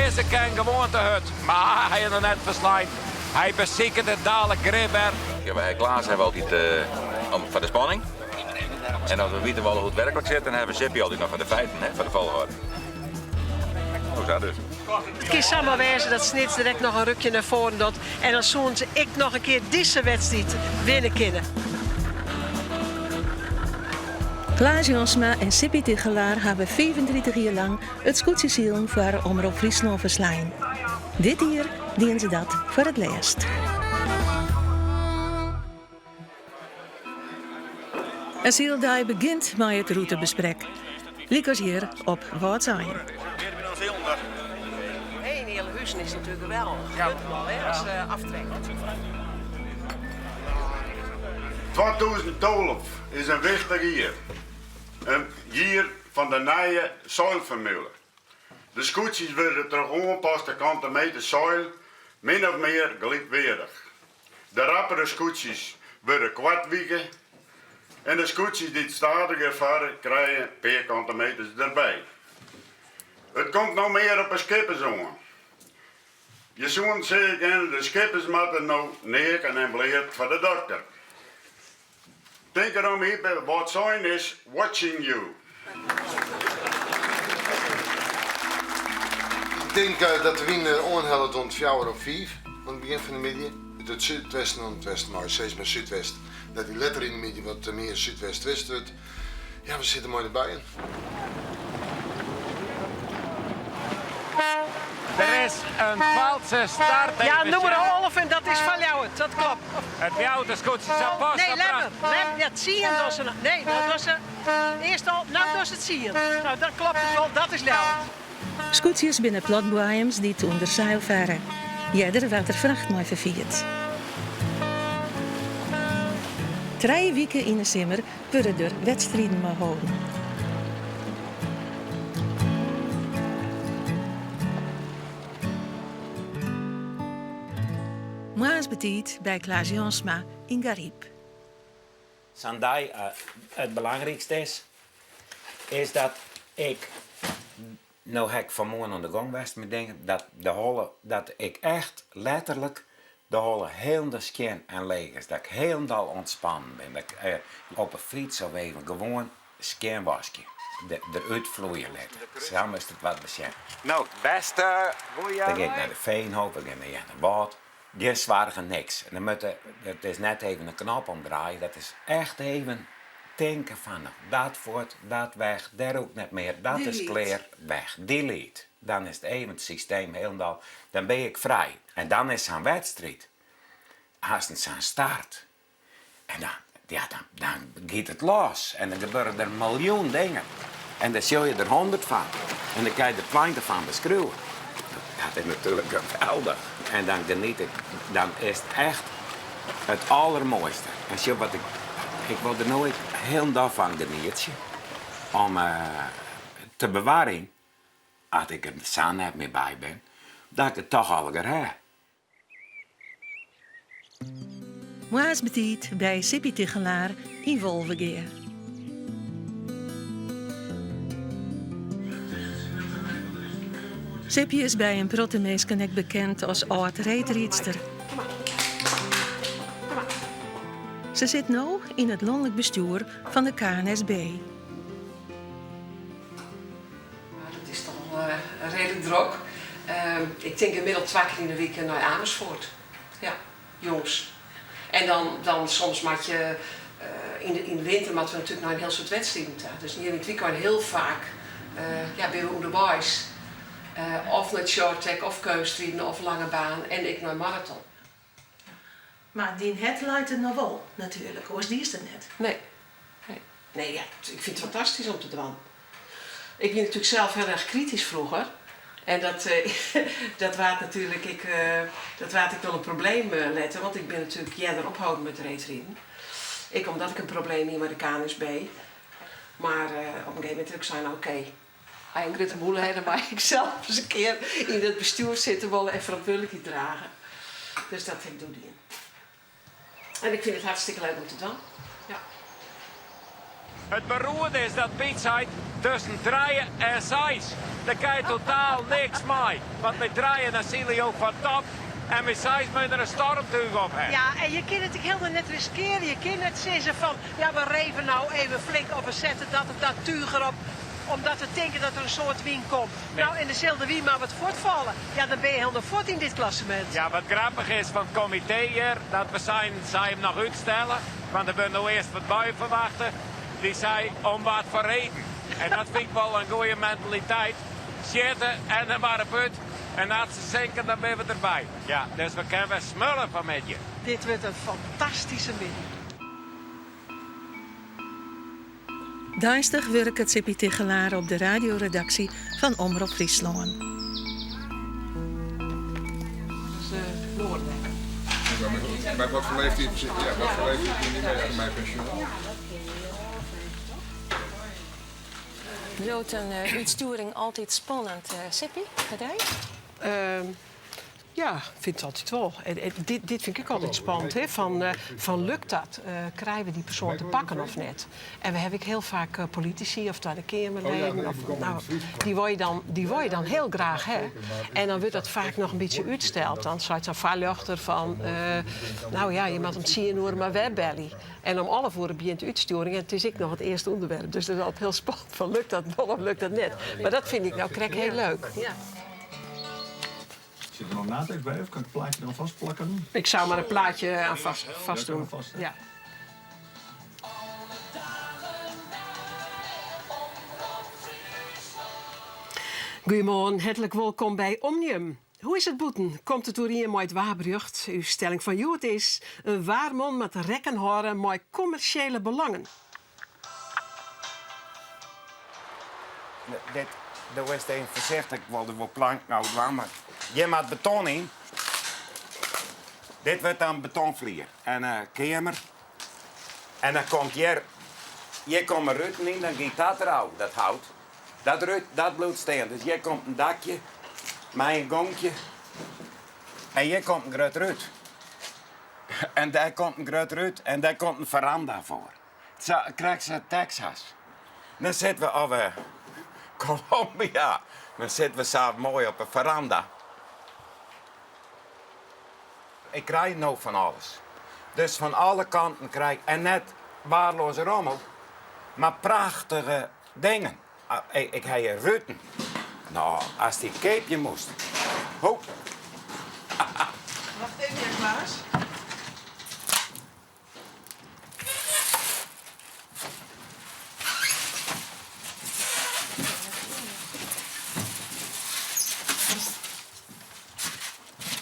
deze kan gewoon te hut. Maar hij is er net verslijt. Hij beziekert het dadelijk gripper. Ja, wij Klaas hebben altijd voor de spanning. En als we weten wel hoe het werkelijk zit, dan hebben we Zippie altijd nog voor de feiten, hè, voor de volgorde. Hoe dat dus? Het kan samen wezen dat Snits direct nog een rukje naar voren doet. En dan zullen ze ik nog een keer deze wedstrijd winnen kunnen. Klaas Jansma en Sippi Tigelaar hebben 35 jaar lang het scootjesielen voor Omroep Friesland verslaan. Dit jaar dienen ze dat voor het laatst. En Zieldaai begint met het routebesprek. Liekers hier op Wat zijn. Een hele huizen is natuurlijk geweldig. Ja. Als aftrek. 2012 is een wichtig jaar. Een jaar van de nieuwe soilformule. De scootjes worden terug aangepast de kanten met de soil, min of meer gelijkwaardig. De rappere scootjes worden kwartwieken en de scootjes die het stadiger varen krijgen peerkantenmeters erbij. Het komt nog meer op een skippersjongen. Je zoon zeg ik de skippers moeten nou neken en bleert voor de dokter. Denk erom even, wat zijn is watching you. Ik denk dat de wind onhellen tot 4 of 5 aan het begin van de middag. Het zuidwesten en het westen, maar steeds maar zuidwest. Dat die letter in de middag wat meer zuidwest-west wordt. Ja, we zitten mooi erbij in. Er is een valse start. Ja, noem maar half en dat is van jou. Dat klopt. Het jou de scootjes zijn pas. Nee, Lem, dat zie je dus. Nee, dat was ze. Eerst al, nou dat is het zie je. Nou, dat klopt het wel, dat is jou. Scootjes binnen platboeiems die te onder zeil varen. Jeder werd er vracht mee vervierd. 3 weken in de zomer worden er wedstrijden maar houden. Maasbetiet bij Klaas Jansma in Gariep. Sandai, het belangrijkste is dat ik, nou heb ik vanmorgen aan de gang geweest met dingen, dat ik echt letterlijk de hele heel de skin en leeg is. Dat ik helemaal ontspannen ben. Dat ik op een fiets of even gewoon skin wasje. Eruit vloeien laten. Samen is het wat beschermd. Nou, beste. Dan ga ik naar de veenhoop, ik ga naar de bad. Die zwaargen niks. En dan het is net even een knop omdraaien. Dat is echt even denken van dat voort, dat weg, daar ook niet meer. Dat delete. Is klaar, weg. Delete. Dan is het even het systeem helemaal. Dan ben ik vrij. En dan is zo'n wedstrijd. Als het zo'n start. En dan gaat het los. En dan gebeuren er 1 miljoen dingen. En dan zul je er 100 van. En dan kan je er 20 van beschreeuwen. Dat is natuurlijk geweldig. En dan geniet ik. Dan is het echt het allermooiste. En zie wat ik wil er nooit heel dag van genieten. Om te bewaren, als ik er samen net mee bij ben, dat ik het toch al heb. Maasbetiet bij Sippi Tigelaar in Wolvengeer. Sippi is bij een prottemeesken bekend als oud-reetriedster. Ze zit nu in het landelijk bestuur van de KNSB. Het is toch wel redelijk druk. Ik denk inmiddels 2 keer in de week naar Amersfoort. Ja, jongens. En dan soms moet je in de winter moeten we natuurlijk naar een heel soort wedstrijden. Dus hier in het weekend heel vaak bij de boys. Of naar short track, of keustriden, of lange baan. En ik naar marathon. Maar die het leidt het nog wel, natuurlijk. Hoe is die het net? Nee, ja, ik vind het fantastisch om te doen. Ik ben natuurlijk zelf heel erg kritisch vroeger. En dat waard natuurlijk dat waard ik wel een probleem letten. Want ik ben natuurlijk eerder ophouden met reetrieden. Omdat ik een probleem hier met de KNSB. Maar op een gegeven moment heb ik zei, oké. Hij en Gritte Moelen, dan mag ik zelf eens een keer in het bestuur zitten willen en verantwoordelijkheid dragen. Dus dat doe ik. En ik vind het hartstikke leuk om te doen. Ja. Het beroerde is dat Piet zei tussen 3 en 6. Daar kan je totaal niks mee. Want we draaien naar Silio van top. En we zijn met een stormtuig op hebben. Ja, en je kunt het helemaal net riskeren. Je kunt net zeggen van, ja, we reven nou even flink op en zetten dat tuig erop. Omdat we denken dat er een soort wind komt. Nee. Nou, en dezelfde wind maar wat voortvallen. Ja, dan ben je helemaal voort in dit klassement. Ja, wat grappig is van het comité hier, dat we zijn hem nog uitstellen. Want er werden nou eerst wat buien verwachten. Die zei om wat voor reden. En dat vind ik wel een goede mentaliteit. Zitten en dan maar op uit. En als ze zinken, dan ben we erbij. Ja, dus we kunnen smullen van met je. Dit wordt een fantastische middag. Dinsdag werkt het Sippy Tigelaar op de radioredactie van Omroep Friesland. Dat is Noordwijk. Bij wat voor leeftijd zit je? Ja, wat voor leeftijd ben je niet mee aan mijn pensioen? Loopt een uitsturing altijd spannend, Sippy? Ja, ik vind het altijd wel. Dit vind ik altijd spannend. Hè? Van lukt dat? Krijgen we die persoon te pakken of net? En we hebben heel vaak politici of Tweede Kamerleden. Die wil je dan heel graag hebben. En dan wordt dat vaak nog een beetje uitgesteld. Dan staat zo'n vaarluchter van... nou ja, je moet om 10 uur maar wegbellen. En om 11 uur begint de uitsturing. En het is ik nog het eerste onderwerp. Dus dat is altijd heel spannend. Van lukt dat wel of lukt dat net? Maar dat vind ik nou krek heel leuk. Ja. Zit er nog natekst bij of kan ik het plaatje dan vastplakken? Ik zou maar een plaatje aan vast doen. Ja. Goedemorgen, hartelijk welkom bij Omnium. Hoe is het boeten? Komt het door hier met Waarbrucht? Uw stelling van Joet is een waarman met rekken horen met commerciële belangen. Dat was even voorzichtig, ik wilde wel plank nou doen, maar je maakt beton in. Dit wordt dan betonvlier en kamer. En dan komt hier komt een ruiten in, dan gaat dat eruit, dat hout. Dat bloed staan. Dus hier komt een dakje, met een gonkje. En hier komt een groot ruit. En daar komt een groot ruit en daar komt een veranda voor. Zo krijg je Texas. Dan zitten we op Colombia. Dan zitten we samen mooi op een veranda. Ik krijg nou van alles. Dus van alle kanten krijg ik, en net waardeloze rommel, maar prachtige dingen. Ik heb hier ruiten. Nou, als die keepje moest. Ho. Wacht even, Klaas.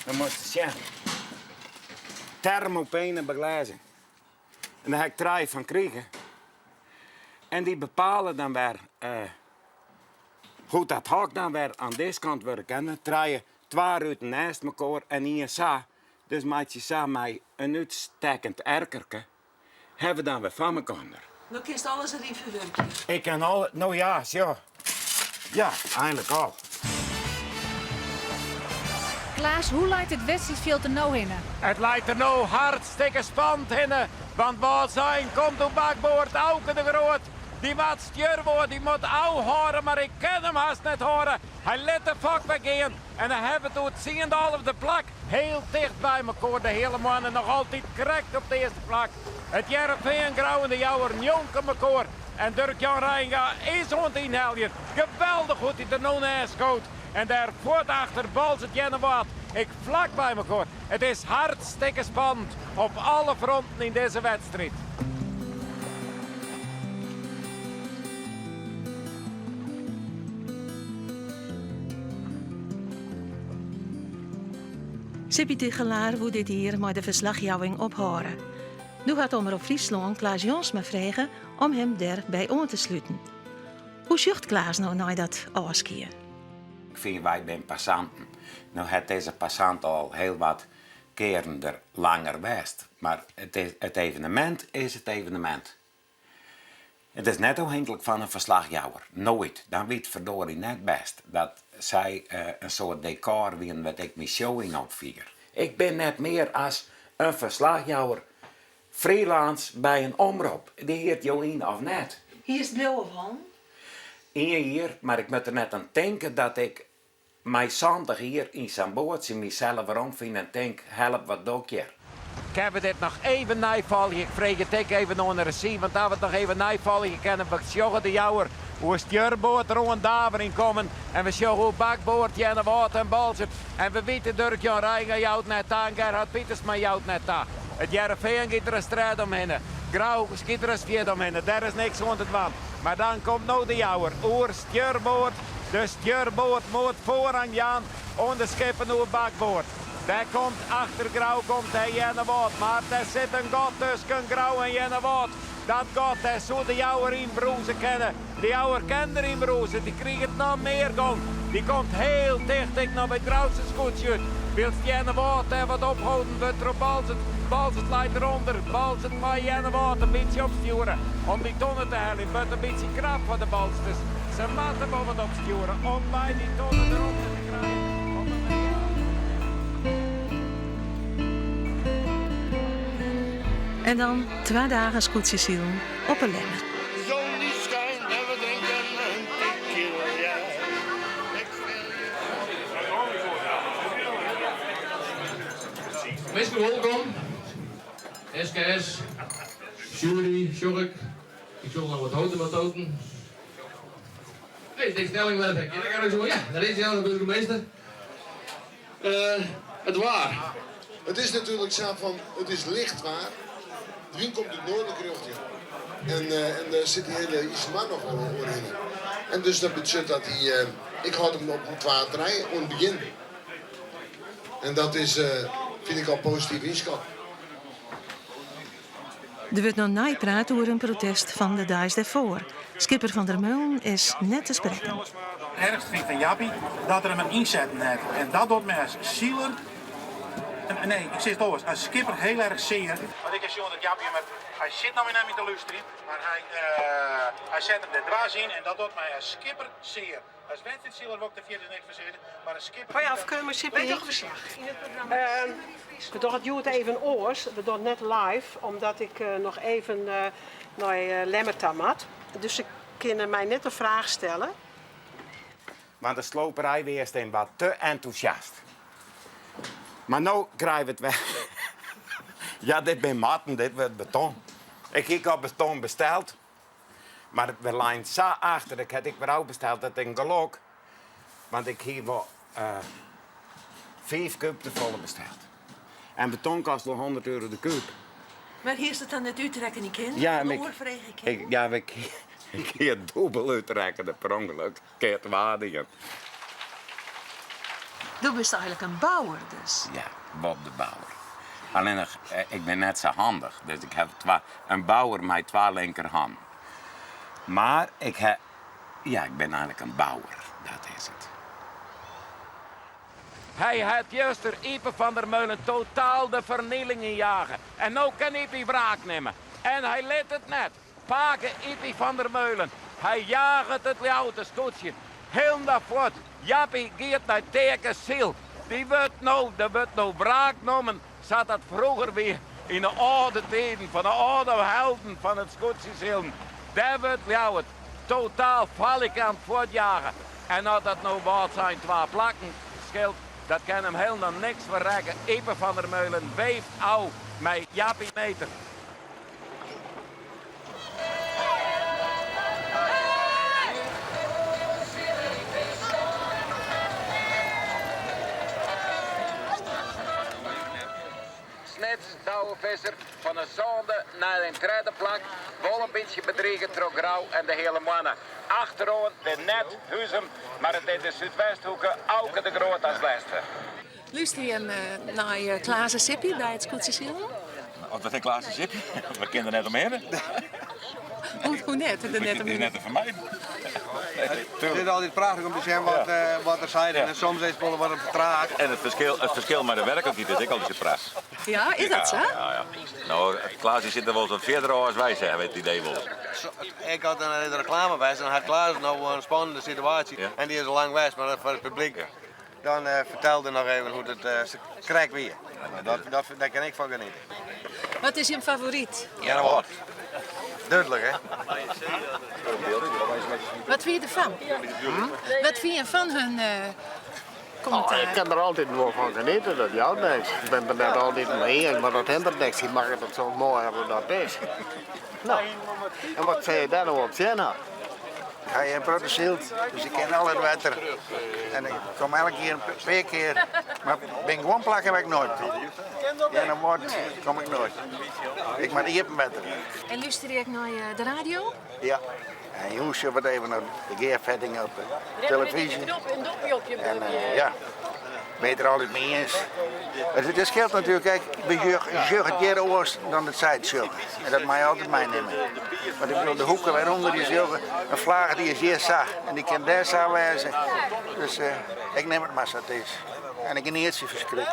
Dan moest je zien. Thermopenen beglazen. En daar heb ik 3 van kregen. En die bepalen dan weer hoe dat hok dan weer aan deze kant wordt kennen. 2 ruiten naast elkaar en hier zo. Dus maak je zo met een uitstekend erkerke. Hebben we dan weer van elkaar. Dan kiest alles erin verwerken. Ik kan al, nou ja, zo. Ja, eigenlijk al. Klaas, hoe lijkt het wedstrijdveld er nou in? Het lijkt er nou hartstikke spannend in. Want wat zijn komt op bakboord, Auke de Groot. Die wat stuur wordt, die moet ouw horen, maar ik kan hem haast niet horen. Hij let de vak weggeen en dan hebben we het ziende op de plak. Heel dicht bij elkaar, de hele mannen nog altijd correct op de eerste plak. Het Jereveen Grauw en de Jouwer jonken elkaar. En Dirk-Jan Rijnga is rond in Helje. Geweldig goed hij er nou naast schoot. En daar voort achter bal zit Jenne wat. Ik vlak bij elkaar. Het is hartstikke spannend op alle fronten in deze wedstrijd. Sippy Tigelaar wil dit hier met de verslagjouwing ophouden. Nu gaat Omroep Friesland Klaas Jonsma vragen om hem daarbij aan te sluiten. Hoe zucht Klaas nou naar dat afkeer? Ik vind wij zijn passanten. Nou heeft deze passant al heel wat keren er langer geweest. Maar het evenement is het evenement. Het is net afhankelijk van een verslagjouwer. Nooit. Dan weet verdorie net best dat zij een soort decor winnen wat ik mijn showing opvier. Ik ben net meer als een verslagjouwer. Freelance bij een omroep. Die heet Jolien of net. Hier is het blauwe van. 1 jaar, maar ik moet er net aan denken dat ik mij 20 hier in zijn boord mezelf rondvind en denk, help wat doe ik hier. Ik heb dit nog even navallen. Ik vreeg het even onder de zee, want dat we het nog even navallen. Je kan we sjoggen de jouwer hoe het stuurboord er een daver in komen. En we sjoggen hoe bakboord je en water en bal zit. En we weten Dirk Jan Rijgen jouwt net aan, Gerhard Pietersma jouwt net aan. Het Jereveen gaat er een strijd omheen. Grauw schiet er een stier omheen. Daar is niks aan te doen. Maar dan komt nou de jouwer. Oer stuurboord. De stuurboord moet voorrang gaan. Onder schepen hoe bakboord. Daar komt achter Grauw komt hij Jennewoud. Maar er zit een gat tussen Grauw en Jennewoud. Dat gat, daar zou de jouwer in broezen kennen. De jouwer kent er in broezen. Die krijgt het nog meer gang. Die komt heel dicht naar bij Grauwse scootje. Wil Jennewoud er wat ophouden, wordt er op Balzet leidt eronder. Balzet maar Jennewoud een beetje opsturen. Om die tonnen te halen. Het een beetje krap voor de balsters. Ze moeten wel wat opsturen. Om bij die tonnen eronder te krijgen. En dan 2 dagen scootjesielen op een lemmer. De zon die schijnt en we drinken een tequila. Meester welkom. SKS, jury, Sjork. Ik zal nog wat houten wat toten. Hey, de stelling wel even. Ja, dan zo, ja, daar is hij, de burgemeester. Het waar. Het is natuurlijk zo van, het is licht waar. De wind komt uit noordelijke richting. En daar zit die hele Isman nog in. En dus dat betekent dat hij, ik houd hem op een 2-3 aan het begin. En dat is, vind ik al positief inschat. Er wordt nog naaipraat over een protest van de dagen daarvoor. Skipper van der Meulen is net te spreken. Het ergste vind ik van Jappie dat er hem een inzetten heeft. En dat doet mij als zieler. Nee, ik zeg het ook als skipper heel erg zeer. Want ik heb gezien dat Jappie hij zit nou weer naar me te luisteren. Maar hij zet hem er dwars in en dat doet mij als skipper zeer. Als wedstrijdzieler wordt de vierde niks verzeten, maar als skipper... Hoi afkomen, Sippie. We doen het duurt even oors. We doen het net live, omdat ik nog even naar Lemmertam had. Dus ik kan mij net een vraag stellen. Want de sloperij weerst een wat te enthousiast. Maar nu krijgen we het weg. Ja, dit ben matten, dit wordt beton. Ik heb al beton besteld. Maar het lijnt zo achter. Ik heb weer ook besteld dat een gelok. Want ik heb wel 5 kuub te volle besteld. En beton kost wel €100 de kuub. Maar hier is het dan net uitrekken, niet kind? Ja, ik heb het dubbel uitrekken per ongeluk. Ik heb het waardigen. Du bent eigenlijk een bouwer dus. Ja, Bob de Bouwer. Alleen ik ben net zo handig. Dus ik heb een bouwer met 2 linkerhanden. Maar ik ben eigenlijk een bouwer. Dat is het. Hij had juist er Ipe van der Meulen totaal de vernieling in jagen. En nu kan Ipe wraak nemen. En hij let het net. Paken Ipe van der Meulen. Hij jaagt het jouwte stootje. Heel naar voort. Jappie gaat naar Tekenziel. Die wordt nou wraak genomen. Zat dat vroeger weer in de oude tijden van de oude helden van het Schotse. Daar wordt jou het totaal valikant voortjagen. En als dat nou wat zijn 2 plakken scheelt, dat kan hem helemaal niks verrekken. Ipe van der Meulen weeft au met Jappie meter. Snits, touwenvisser, van een zonde naar een treddeplak, wel een beetje bedriegen trok Grauw en de hele mannen. Achterom de net, Huzem, maar het is de Zuidwesthoeken, Auke de Groot als laatste. Luister je naar Klaas en Sippie bij het Scootjesielen? Wat een Klaas en Sippie? We kennen net omheen. Hoe net? Het is net van mij. Het is altijd prachtig om te zien wat er zijn en soms is het wel wat vertraagd. En het verschil met de werkelijkheid is ik altijd zo pras. Ja, is dat zo? Ja. Nou, Klaas zit er wel zo verder als wij zeggen, met het idee wel. Ik had een reclame bij en dan had Klaas nog een spannende situatie. Ja. En die is al lang geweest, maar voor het publiek. Ja. Dan vertelde nog even hoe het krijgt weer. Daar kan ik van genieten. Wat is je favoriet? Jennewoud. Duidelijk, hè? Wat vind je ervan? Wat vind je van hun commentaar? Ik kan er altijd wel van genieten, dat jou niks. Ik ben er net altijd mee eens, maar dat hindert niks. Die maken het zo mooi als dat is. Nou, en wat zei je daar nou op Siena? Ik ga je in Protestant, dus ik ken al het water. En ik kom elke keer 2 keer. Maar ben gewoon plakken waar ik nooit doe. Ja, dan kom ik nooit. Ik maar hier water. En luister je ook naar de radio? Ja. En je hoest wat even naar de geervetting op de televisie. En ja, ben je er altijd mee eens. Het scheelt natuurlijk, kijk, je het jaren oors dan het zijdzulgen. En dat mag je altijd meenemen. Want ik bedoel, de hoeken waaronder die zulgen, een vlaag die is hier zacht. En die kan daar zo wezen. Dus ik neem het maar zo het is. En ik geniet ze verschrikkelijk.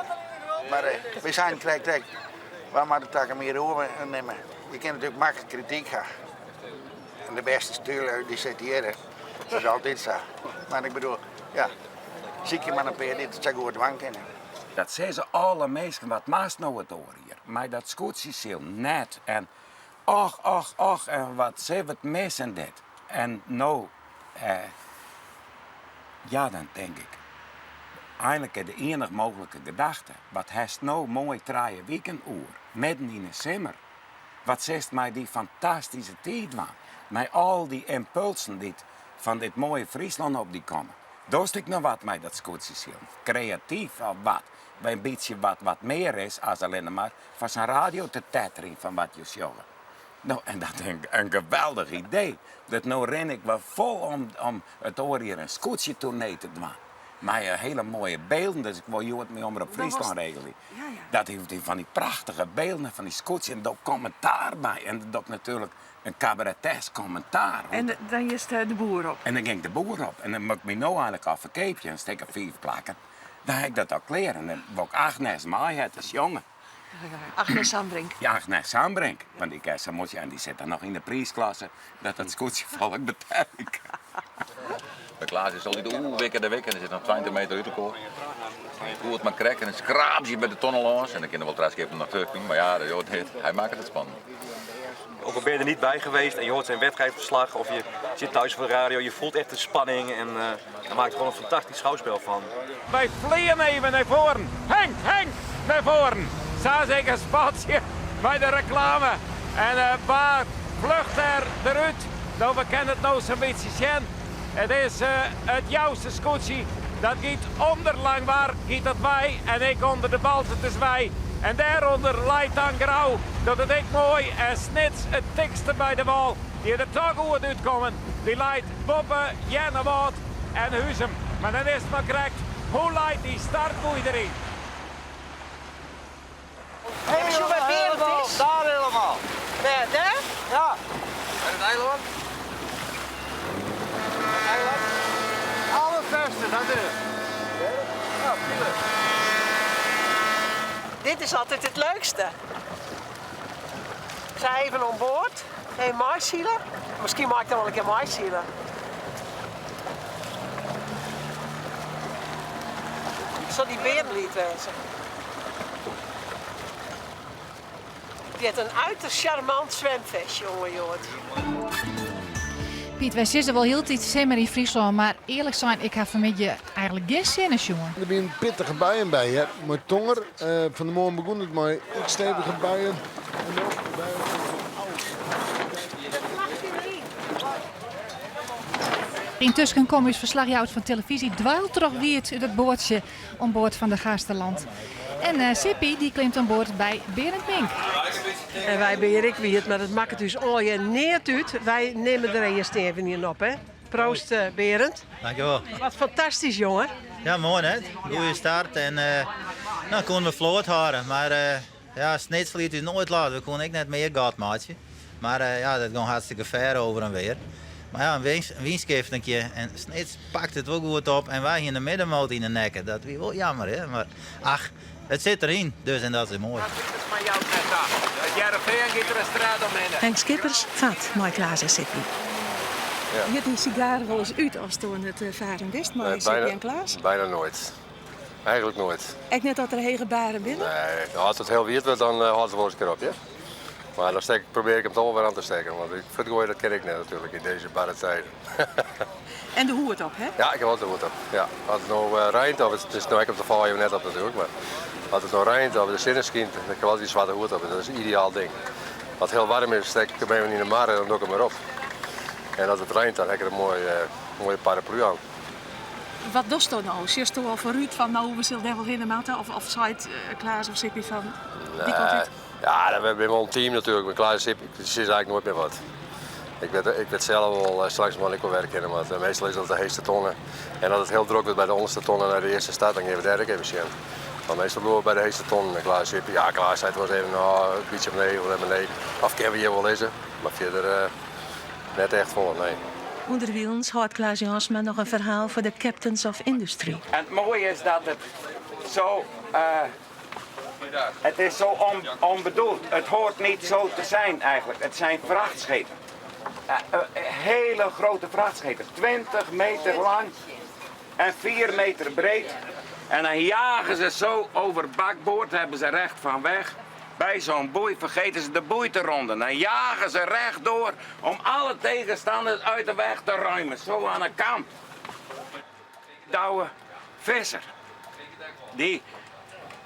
Maar we zijn trek. Waar maar de takken meer over nemen. Je kan natuurlijk makkelijk kritiek gaan. En de beste stuurlui die zit hier. Dat is altijd zo. Maar ik bedoel, ja, zie je maar een paar dit zou goed wanken. Dat zijn ze alle mensen, wat maast nou het oor hier. Maar dat scootjes heel net. En och, en wat ze het mis en dit. En nou, ja, dan denk ik. Eigenlijk de enige mogelijke gedachte. Wat heeft nou mooi 3 weken oor, midden in de zomer. Wat zegt mij die fantastische tijd van. Met al die impulsen die van dit mooie Friesland op die komen. Daar stuk nog wat met dat scootjes heel. Creatief of wat. Bij een beetje wat meer is als alleen maar van zijn radio te tetteren van wat je zegt. Nou, en dat is een geweldig idee. Dat nou ren ik wel vol om het oor hier een scootje-tournee te doen. Maar hele mooie beelden, dus ik wil je het mee om op Friesland regelen. Ja. Dat heeft van die prachtige beelden van die scootje en daar commentaar bij. En dat natuurlijk een cabaretesk commentaar. En dan is de boer op. En dan ging de boer op. En dan moet ik me nou eigenlijk af een keepje en steek er 5 plakken. Dan heb ik dat al kleren. En dan wil ik Agnes Maai, het is jongen. Agnes Sambrink. Ja, Agnes Sambrink. Want die kent moet je en die zit dan nog in de prijsklasse. Dat scootje volk betekent. Bij Klaas is altijd de week en er zit nog 20 meter uit de kool. Hij voelt maar krek en een schraapje bij de tunnel langs. En dan kunnen we wel 3 keer naar terug. Maar ja, hij maakt het spannend. Ook al ben je er niet bij geweest en je hoort zijn wedstrijdverslag of je zit thuis voor de radio, je voelt echt de spanning en hij maakt er gewoon een fantastisch schouwspel van. Wij vliegen even naar voren. Henk, naar voren. Zo zeker een spatje bij de reclame. En Bart vlucht eruit. Nou, we kennen het nou zo'n beetje zien. Het is het juiste scootje. Dat gaat onderlang waar, gaat het wij. En ik onder de bal zit dus wij. En daaronder leidt dan grauw. Dat het ik mooi en snits het dikste bij de bal. Die er toch goed uitkomen. Die leidt Boppen, Jennewoud en Huzem. Maar dan is het maar correct. Hoe leidt die startboei erin? Heb je bij Berend is? Daar helemaal. Daar? Ja. En het eiland? Alle vesten, dat is. Ja, tuurlijk. Dit is altijd het leukste. Zij even aan boord. Geen maiszielen. Misschien maak ik dan wel een keer maiszielen. Zo die berenlied wezen. Die heeft een uiterst charmant zwemvestje, jongen. Piet, wij zitten wel heel tijd zomer in Friesland, maar eerlijk zijn, ik heb vanmiddag eigenlijk geen zin in, jongen. Er zijn pittige buien bij, hè. Met tonger. Van de morgen begon het maar iets stevige buien. En dan de buien. Intussen kom je verslagjouwer van televisie dwaalt toch weer uit het boordje aan boord van de Gasterland. En Sippy die klimt aan boord bij Berend Mink. En wij ben Erik Wiert, maar dat maakt het dus al je neert uit. Wij nemen er eerst even hier op, hè. Proost, Berend. Dankjewel. Wat fantastisch, jongen. Ja, mooi hè. Goeie start en nou konden we vloot houden. Maar ja, snitsvliet is nooit laat. We konden ook net meer gehad, maatje. Maar ja, dat ging hartstikke ver over en weer. Maar ja, een winstgevendje en Snits pakt het wel goed op en wij hier in de middenmoot in de nekken. Dat is wel jammer, hè. Maar ach, het zit erin, dus en dat is mooi. Dat is maar jouw net af. Het Jereveen gaat er een straat omheen. Henk Schippers vat met Klaas en Sippy. Je hebt die sigaren wel eens uit als toen het varen wist, maar Sippy en Klaas? Bijna nooit. Eigenlijk nooit. Ik net dat er hege baren binnen? Nee, als het heel wierd wordt, dan houdt het wel eens een keer op, ja. Maar dan probeer ik hem toch wel weer aan te steken. Want footgooien dat ken ik net natuurlijk in deze barre tijden. En de hoed op, hè? Ja, ik heb altijd de hoed op. Ja. Als het nou regent, of het is nou ik op de val je net op natuurlijk. Maar als het nou regent of de zin schijnt, dan heb ik wel die zwarte hoed op. Dat is een ideaal ding. Als het heel warm is, steek ik hem even in de mar en dan doe ik hem erop. En als het regent, dan heb ik er een mooie paraplu aan. Wat doet dat nou? Zit je al vooruit van nou, we zullen er wel in de matten? Of zei het Klaas of Sippy van, die komt uit? Ja, we hebben wel een team natuurlijk. Maar Klaas en Sippy, het is eigenlijk nooit meer wat. Ik weet zelf wel straks wel ik wil werken, maar meestal is dat de heeste tonnen. En als het heel druk wordt bij de onderste tonnen naar de eerste stad, dan geven we het erg efficiënt. Maar meestal doen we bij de heeste tonnen. Klaas en Sippy, ja, Klaas zei het was even een beetje beneden. Of kennen we hier wel eens, maar verder net echt voor, nee. Onderwijls houdt Klaas Jansma nog een verhaal voor de Captains of Industry. En het mooie is dat het zo... het is zo onbedoeld. Het hoort niet zo te zijn eigenlijk. Het zijn vrachtschepen. Hele grote vrachtschepen. 20 meter lang en 4 meter breed. En dan jagen ze zo over bakboord, hebben ze recht van weg. Bij zo'n boei vergeten ze de boei te ronden. Dan jagen ze rechtdoor om alle tegenstanders uit de weg te ruimen. Zo aan de kant. Douwe visser.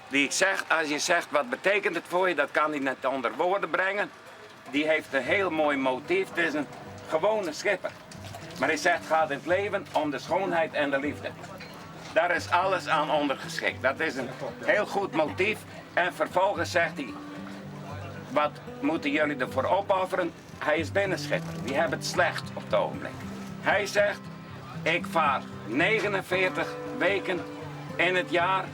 Die zegt, als je zegt wat betekent het voor je, dat kan hij net onder woorden brengen. Die heeft een heel mooi motief. Het is een gewone schipper. Maar hij zegt, het gaat in het leven om de schoonheid en de liefde. Daar is alles aan ondergeschikt. Dat is een heel goed motief. En vervolgens zegt hij, wat moeten jullie ervoor opofferen? Hij is binnenschipper. Die hebben het slecht op het ogenblik. Hij zegt, ik vaar 49 weken in het jaar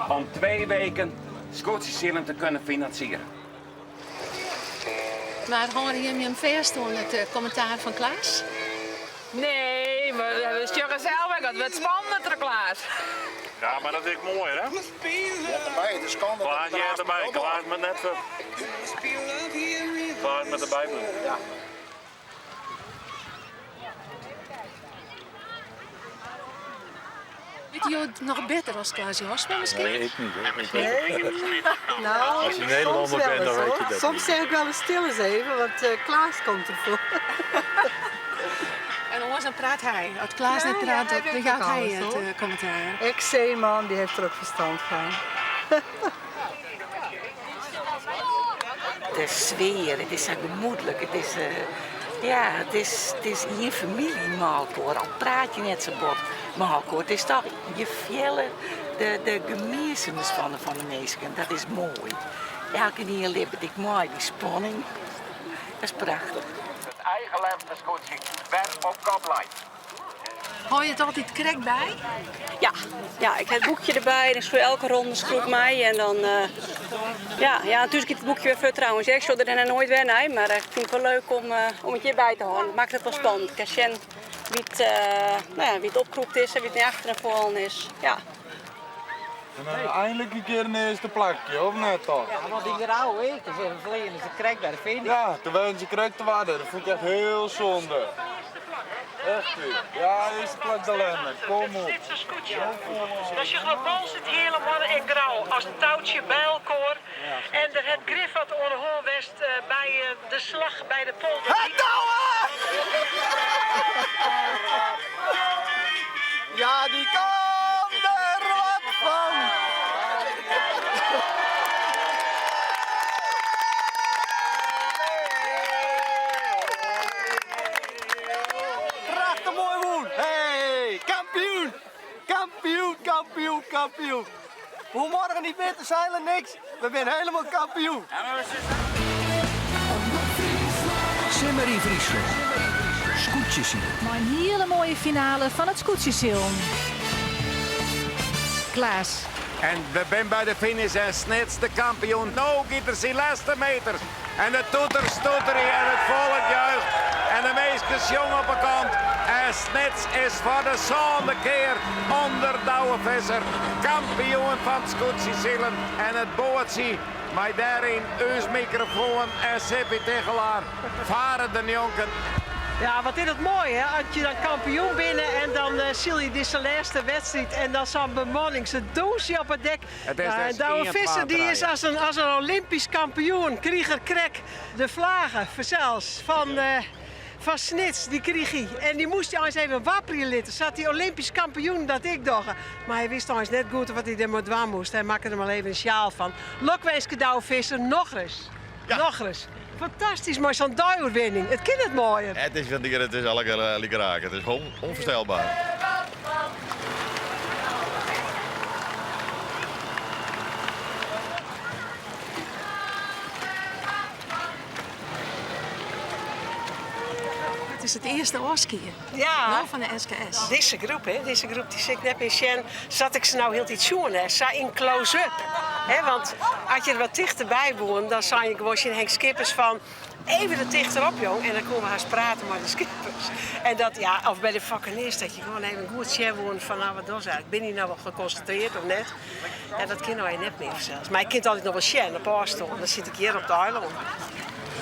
om 2 weken Scootsie te kunnen financieren. Maar hoorde je hem vast toen het commentaar van Klaas? Nee, maar we sturen zelf dat wordt spannender, Klaas. Ja, maar dat is mooi, hè? Ja, erbij, het is kan. Klaas, jij erbij. Klaas met net voor. Klaas met erbij. Ja. Weet je het nog beter als Klaas Jansma misschien? Nee, ik niet. Ik Nee? Nou, als je Nederlander bent, dan weet je dat. Soms zeg ik wel eens stil eens even, want Klaas komt ervoor. En anders dan praat hij. Als Klaas niet praat, dan gaat hij het commentaar. Ex-zeeman, die heeft er ook verstand van. De sfeer, het is zo gemoedelijk. Het is, het is hier familie Malkoor. Al praat je net zo bot Malkoor. Het is toch je vele de gemeenschap van de mensen. Dat is mooi. Elke keer leeft ik mooi die spanning. Dat is prachtig. Het eigen levenscoaching werd op kop lijkt. Hou je het altijd correct bij? Ja, ik heb het boekje erbij, dus voor elke ronde schroep mij en dan... natuurlijk is het boekje weer voor trouwens. Ik zou er nooit weer nee, maar ik vind het wel leuk om het hierbij te houden. Het maakt het wel spannend. Als je wie het opgeroepen is en wie het naar achteren vooral is. Ja. En eindelijk een keer een eerste plakje, of net toch? Ja, want die grauwe weken zijn verleden, dus ik krijg bij de vind ik. Ja, terwijl ze krijgt te waarde. Dat vond ik echt heel zonde. Echt weer. Ja, eerste plak de Lender. Kom op. Als je global zit helemaal in grauw, als een touwtje bij elkaar. En er het grif wat onderhoor west bij de slag bij de polder. Het touwen! Ja, die kan er wat van! Prachtig mooi woen! Hey, kampioen! Kampioen, kampioen, kampioen! We hoeven morgen niet meer te zeilen, niks. We zijn helemaal kampioen. Simmer in Friesland. Scootjeszeilen. Maar een hele mooie finale van het scootjeszeilen. Klaas. En we zijn bij de finish en snits de kampioen. Nou, giet er zijn laatste meters. En de toeter stotteren en het volk juicht. En de meisjes jong op de kant. En snits is voor de zonde keer onder Douwe Visser. Kampioen van het scootjeszeilen. En het bootje. Maar daarin uw microfoon en Sippy Tegelaar. Varen de jonken. Ja, wat is het mooi, hè? Als je dan kampioen binnen en dan zie je deze laatste wedstrijd en dan zo'n bemanning, ze douche op het dek. Het is Ja, dus Douwe één Visser die is plaat als een Olympisch kampioen, krieger krek de vlagen zelfs van Snits, die kreeg hij. En die moest hij eens even wapperen litten. Zat hij Olympisch kampioen dat ik dacht. Maar hij wist eens net goed wat hij er moet doen moest. Hij maakte er maar even een sjaal van. Lokweeske Douwe Visser, nog eens. Ja. Nog eens. Fantastisch, maar zo'n duiwerwinning. Het kan het mooier. Het is alle raken. Het is gewoon onvoorstelbaar. Het is het eerste oorskiën. Ja. Nou, van de SKS. Deze groep, hè? Deze groep die zit net in Sjen. Zat ik ze nou heel iets zoen, hè? Ze in close-up. Want als je er wat dichterbij woont, dan zag je gewoon Henk Skippers van... Even er dichterop, jong. En dan komen we haast praten met de Skippers. En dat, ja, of bij de vakkenist, dat je gewoon even goed Sjen woont van... Nou, wat was eigenlijk? Ben je nou wel geconcentreerd of net? En dat kan nou net meer zelfs. Maar ik ken altijd nog wel Sjen op afstand. Dan zit ik hier op de eiland.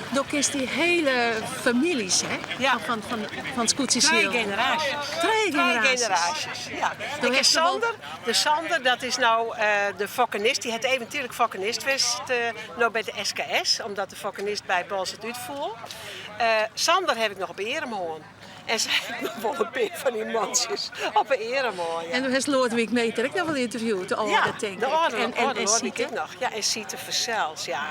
Door is die hele families, hè? Ja. Van Scootsie-Ziel. 2 generaties. 2 generaties. Ja. Ik heb Sander. De Sander, dat is nou de vakkenist. Die het eventueel vakkenist was nou bij de SKS. Omdat de vakkenist bij Bals het uitvoer. Sander heb ik nog op Eremoorn. En ze hebben nog wel een beetje van die mansjes op Eremoorn. Ja. En toen heeft Lodewijk Meter ik nog wel interviewd. De oude, denk ik. De oude en Siete ook nog. Ja, en Siete Versels. Ja,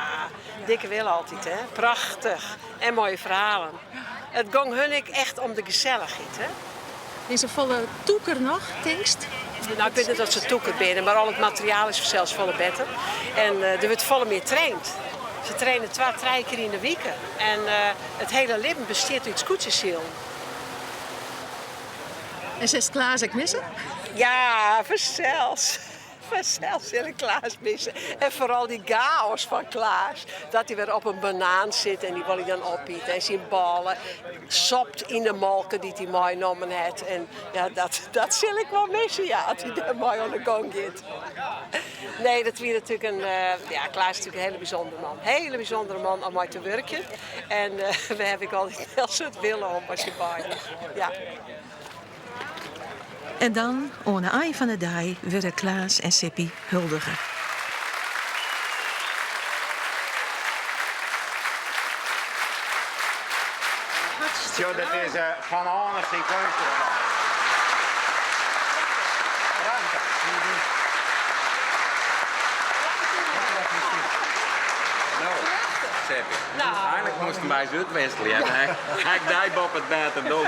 dikke wil altijd, hè. Prachtig. En mooie verhalen. Het ging hun echt om de gezelligheid, hè. Is er volle toeker nog, tekst? Nou, ik weet niet dat ze toeker binnen, maar al het materiaal is zelfs volle beter. En er wordt volle meer traind. Ze trainen 2-3 keer in de week. En het hele leven besteedt uit scootjesziel. En ze is klaar als ik missen? Ja, Versels. Versels wil ik Klaas missen. En vooral die chaos van Klaas. Dat hij weer op een banaan zit en die wil hij dan opeten. En zijn ballen sopt in de molken die hij mooi genomen heeft. En ja, dat zal ik wel missen, ja, als hij daar mooi aan de gang gaat. Nee, dat was natuurlijk Klaas is natuurlijk een hele bijzondere man. Hele bijzondere man om mee te werken. En we hebben altijd heel soort willen om als je bij is. Ja. En dan, aan het eind van de dag, werden Klaas en Sippy huldigen. Zo, dat is van Hannes die kunst. Prachtig. Seppi. Eigenlijk moesten wij ze uitwisselen. En hij dijp op het bed en dood.